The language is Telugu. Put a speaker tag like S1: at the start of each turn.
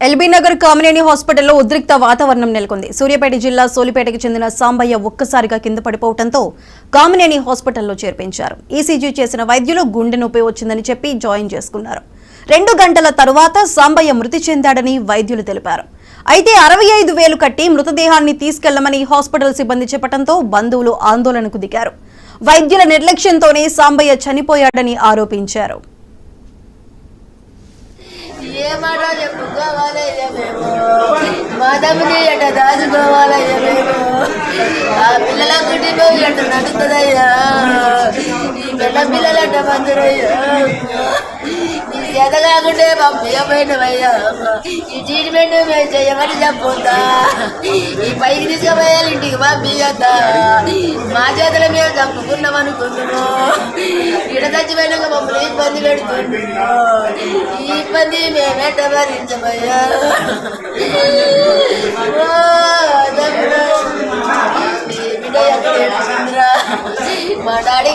S1: ఎల్బీ నగర్ కామినేని హాస్పిటల్లో ఉద్రిక్త వాతావరణం నెలకొంది. సూర్యాపేట జిల్లా సోలిపేటకు చెందిన సాంబయ్య ఒక్కసారిగా కింద పడిపోవడంతో కామినేని హాస్పిటల్లో చేర్పించారు. ఈసీజీ చేసిన వైద్యులు గుండె నొప్పి వచ్చిందని చెప్పి జాయిన్ చేసుకున్నారు. 2 గంటల తరువాత సాంబయ్య మృతి చెందాడని వైద్యులు తెలిపారు. అయితే 65,000 కట్టి మృతదేహాన్ని తీసుకెళ్లమని హాస్పిటల్ సిబ్బంది చెప్పడంతో బంధువులు ఆందోళనకు దిగారు. వైద్యుల నిర్లక్ష్యంతోనే సాంబయ్య చనిపోయాడని ఆరోపించారు.
S2: ఏ మాట చెప్పుకోవాలయ్యా మేము మాధవుని ఎట దాచుకోవాలయ్యా మేము ఆ పిల్లల కుటుంబం ఎట నడుతుందయ్యా ఈ పిల్లలంట మందురయ్యా నీ చేత కాకుంటే పంపించబోయినవయ్యా ఈ ట్రీట్మెంట్ మేము చేయమని చెప్పొద్దా ఈ పైకి తీసుకుపోయాలి ఇంటికి పంపించద్దా మా చేతులు మేము తప్పుకున్నాం అనుకుంటున్నాం ఇడ చచ్చిపోయినాక మమ్మల్ని ఇబ్బంది పెడుతున్నాం ఈ ఇబ్బంది మేమేట భరించమయ్యా బిడ్డ మా డాడీ